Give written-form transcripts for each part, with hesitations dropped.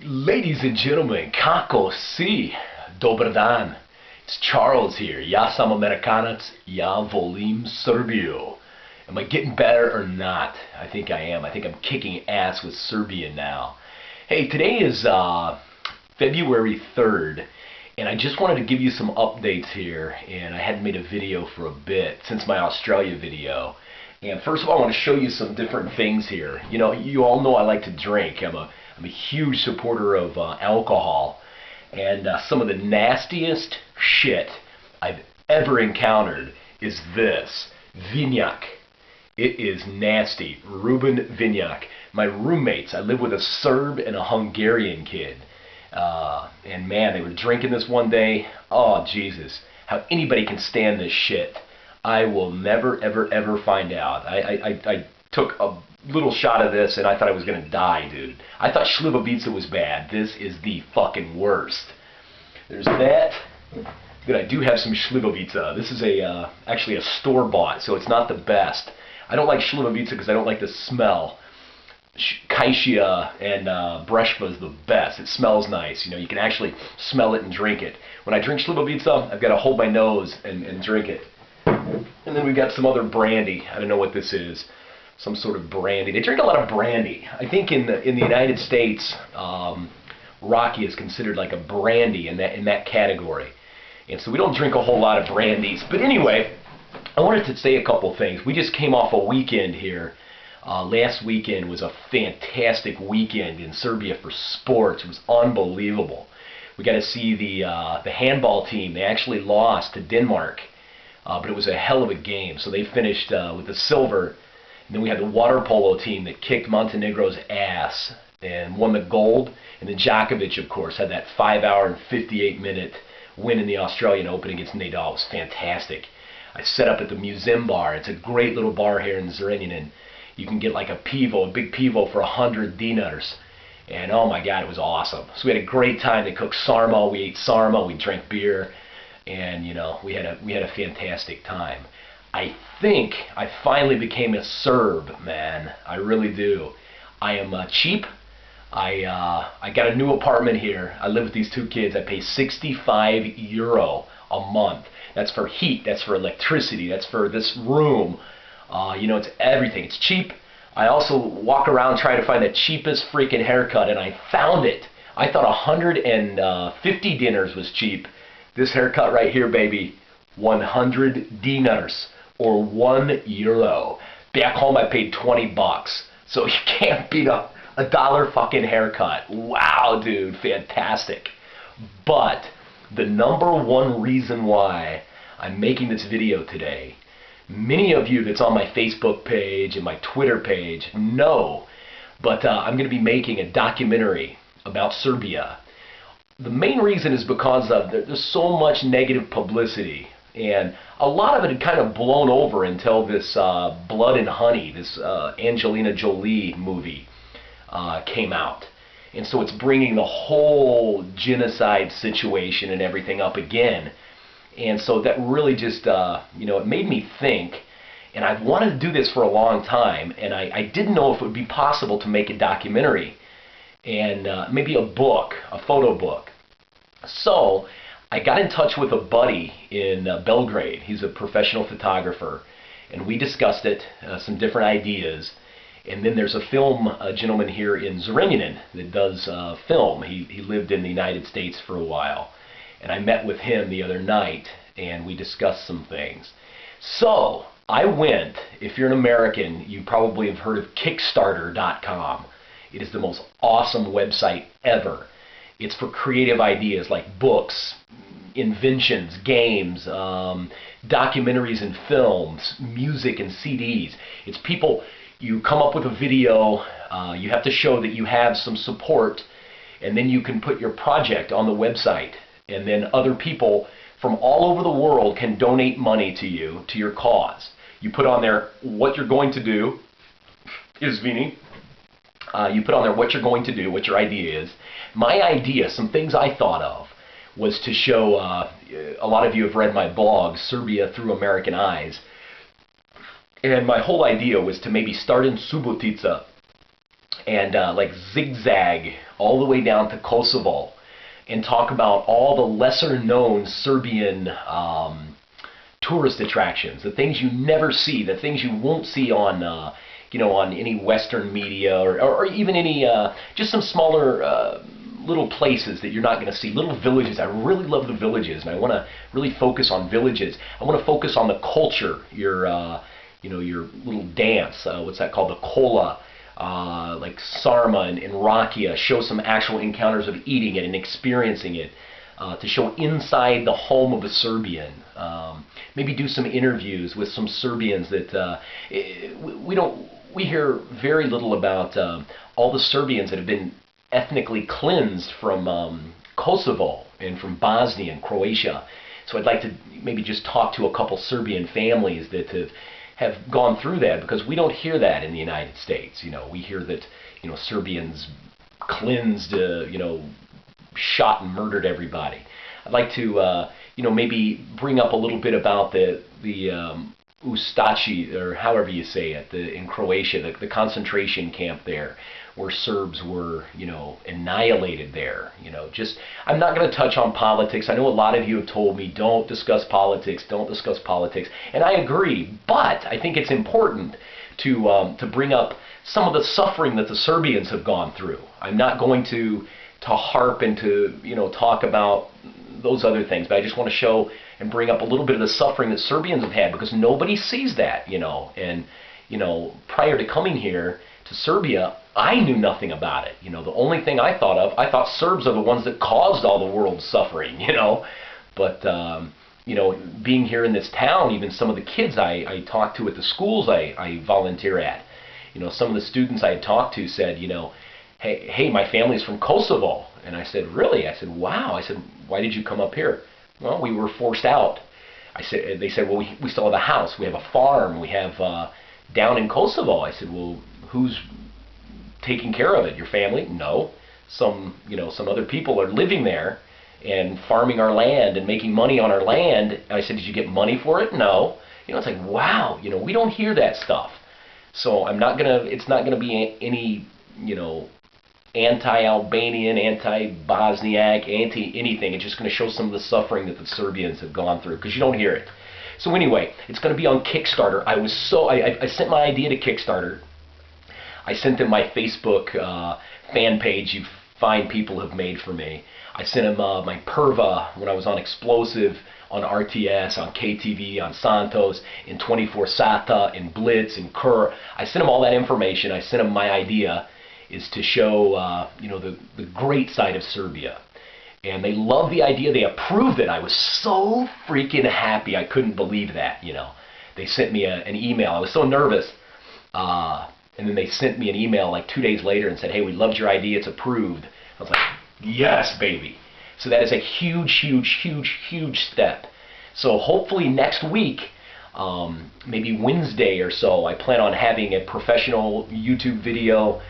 Ladies and gentlemen, kako si, dobar dan. It's Charles here. Ja sam Amerikanac, ja volim Serbiju. Am I getting better or not? I think I am. I think I'm kicking ass with Serbia now. Hey, today is February 3rd, and I just wanted to give you some updates here, and I hadn't made a video for a bit since my Australia video. And first of all, I want to show you some different things here. You know, you all know I like to drink. I'm a huge supporter of alcohol, and some of the nastiest shit I've ever encountered is this Vinyak. It is nasty. Ruben Vinyak. My roommates, I live with a Serb and a Hungarian kid, and man, they were drinking this one day. Oh Jesus, how anybody can stand this shit, I will never, ever, ever find out. I took a little shot of this and I thought I was going to die, dude. I thought Slivovica was bad. This is the fucking worst. There's that. Good, I do have some Slivovica. This is actually a store-bought, so it's not the best. I don't like Slivovica because I don't like the smell. Kaishia and Breshva is the best. It smells nice. You know, you can actually smell it and drink it. When I drink Slivovica, I've got to hold my nose and drink it. And then we've got some other brandy. I don't know what this is. Some sort of brandy. They drink a lot of brandy. I think in the United States, Rocky is considered like a brandy in that category. And so we don't drink a whole lot of brandies. But anyway, I wanted to say a couple things. We just came off a weekend here. Last weekend was a fantastic weekend in Serbia for sports. It was unbelievable. We got to see the handball team. They actually lost to Denmark. But it was a hell of a game. So they finished with the silver. And then we had the water polo team that kicked Montenegro's ass and won the gold. And then Djokovic, of course, had that 5-hour and 58-minute win in the Australian Open against Nadal. It was fantastic. I set up at the Museum Bar. It's a great little bar here in Zrenjanin. You can get like a pivo, a big pivo for 100 dinars. And oh my God, it was awesome. So we had a great time. They cooked sarma. We ate sarma. We drank beer. And, you know, we had a fantastic time. I think I finally became a Serb, man. I really do. I am cheap. I got a new apartment here. I live with these two kids. I pay 65 euro a month. That's for heat. That's for electricity. That's for this room. You know, it's everything. It's cheap. I also walk around trying to find the cheapest freaking haircut, and I found it. I thought 150 dinars was cheap. This haircut right here, baby, 100 dinars, or 1 euro. Back home, I paid 20 bucks. So you can't beat a dollar fucking haircut. Wow, dude, fantastic. But the number one reason why I'm making this video today, many of you that's on my Facebook page and my Twitter page know, but I'm going to be making a documentary about Serbia. The main reason is because there's so much negative publicity, and a lot of it had kind of blown over until this Blood and Honey, this Angelina Jolie movie came out. And so it's bringing the whole genocide situation and everything up again. And so that really just, you know, it made me think, and I've wanted to do this for a long time, and I didn't know if it would be possible to make a documentary and maybe a book, a photo book. So I got in touch with a buddy in Belgrade. He's a professional photographer, and we discussed it, some different ideas. And then there's a film gentleman here in Zrenjanin that does film. He lived in the United States for a while, and I met with him the other night, and we discussed some things. So I went. If you're an American, you probably have heard of Kickstarter.com. It is the most awesome website ever. It's for creative ideas like books, inventions, games, documentaries and films, music and CDs. It's people, you come up with a video, you have to show that you have some support, and then you can put your project on the website. And then other people from all over the world can donate money to you, to your cause. You put on there what you're going to do, Izvini. You put on there what you're going to do, what your idea is. My idea, some things I thought of, was to show, a lot of you have read my blog, Serbia Through American Eyes, and my whole idea was to maybe start in Subotica and like zigzag all the way down to Kosovo, and talk about all the lesser-known Serbian tourist attractions, the things you never see, the things you won't see on, on any Western media, or even any, just some smaller little places that you're not going to see, little villages. I really love the villages, and I want to really focus on villages. I want to focus on the culture, your little dance, what's that called, the kola, like sarma and rakia, show some actual encounters of eating it and experiencing it, to show inside the home of a Serbian. Maybe do some interviews with some Serbians that we hear very little about, all the Serbians that have been ethnically cleansed from Kosovo and from Bosnia and Croatia. So I'd like to maybe just talk to a couple Serbian families that have gone through that, because we don't hear that in the United States. We hear that Serbians cleansed, shot and murdered everybody. I'd like to maybe bring up a little bit about the Ustashi, or however you say it, in Croatia, the concentration camp there, where Serbs were, annihilated there. I'm not going to touch on politics. I know a lot of you have told me, don't discuss politics, and I agree, but I think it's important to bring up some of the suffering that the Serbians have gone through. I'm not going to harp and to talk about those other things, but I just want to show and bring up a little bit of the suffering that Serbians have had, because nobody sees that, and prior to coming here to Serbia, I knew nothing about it. The only thing I thought Serbs are the ones that caused all the world's suffering, but being here in this town, even some of the kids I talked to at the schools I volunteer at, some of the students I had talked to said, hey, my family's from Kosovo. And I said, really? I said, wow. I said, why did you come up here? Well, we were forced out. They said, well, we still have a house. We have a farm. We have down in Kosovo. I said, well, who's taking care of it? Your family? No. Some other people are living there and farming our land and making money on our land. And I said, did you get money for it? No. It's like, wow, we don't hear that stuff. So it's not gonna be any, anti-Albanian, anti-Bosniak, anti-anything. It's just going to show some of the suffering that the Serbians have gone through, because you don't hear it. So anyway, it's going to be on Kickstarter. I sent my idea to Kickstarter. I sent them my Facebook fan page you fine people have made for me. I sent them my Perva when I was on Explosive, on RTS, on KTV, on Santos, in 24 Sata, in Blitz, in Kur. I sent them all that information. I sent them my idea is to show, the great side of Serbia. And they loved the idea. They approved it. I was so freaking happy. I couldn't believe that, They sent me an email. I was so nervous. And then they sent me an email like 2 days later and said, hey, we loved your idea. It's approved. I was like, yes, baby. So that is a huge, huge, huge, huge step. So hopefully next week, maybe Wednesday or so, I plan on having a professional YouTube video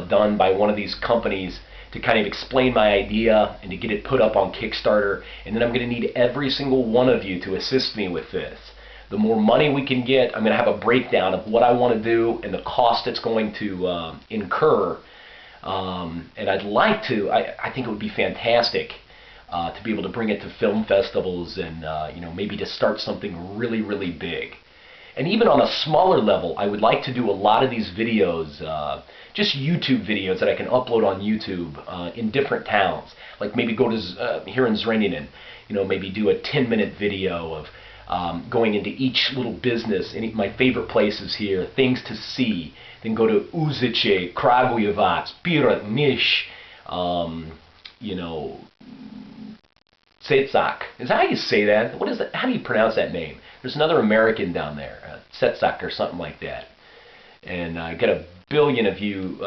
done by one of these companies to kind of explain my idea and to get it put up on Kickstarter. And then I'm going to need every single one of you to assist me with this. The more money we can get, I'm going to have a breakdown of what I want to do and the cost it's going to incur. And I'd like to, I think it would be fantastic to be able to bring it to film festivals and maybe to start something really, really big. And even on a smaller level, I would like to do a lot of these videos, just YouTube videos that I can upload on YouTube in different towns. Like maybe go to here in Zrenjanin, maybe do a 10-minute video of going into each little business, my favorite places here, things to see. Then go to Uzice, Kragujevac, Pirot, Niš, Cecak. Is that how you say that? What is that? How do you pronounce that name? There's another American down there, Cecak or something like that. And I got a billion of you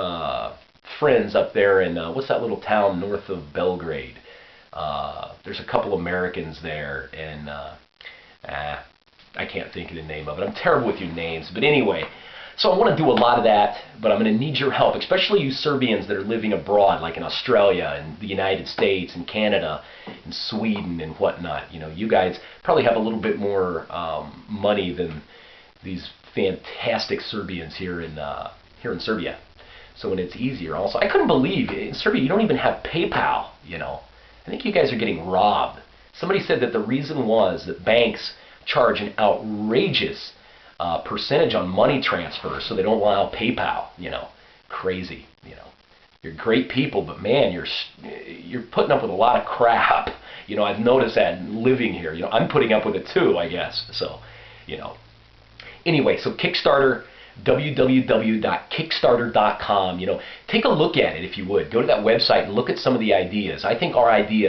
friends up there in, what's that little town north of Belgrade? There's a couple Americans there, and I can't think of the name of it. I'm terrible with your names. But anyway, so I want to do a lot of that, but I'm going to need your help, especially you Serbians that are living abroad, like in Australia and the United States and Canada and Sweden and whatnot. You guys probably have a little bit more money than these fantastic Serbians here in Serbia. So when it's easier also. I couldn't believe, in Serbia you don't even have PayPal, you know. I think you guys are getting robbed. Somebody said that the reason was that banks charge an outrageous percentage on money transfers, so they don't allow PayPal, you know. Crazy, you know. You're great people, but man, you're putting up with a lot of crap. You know, I've noticed that living here. You know, I'm putting up with it too, I guess. So, you know. Anyway, so Kickstarter, www.kickstarter.com. You know, take a look at it if you would. Go to that website and look at some of the ideas. I think our idea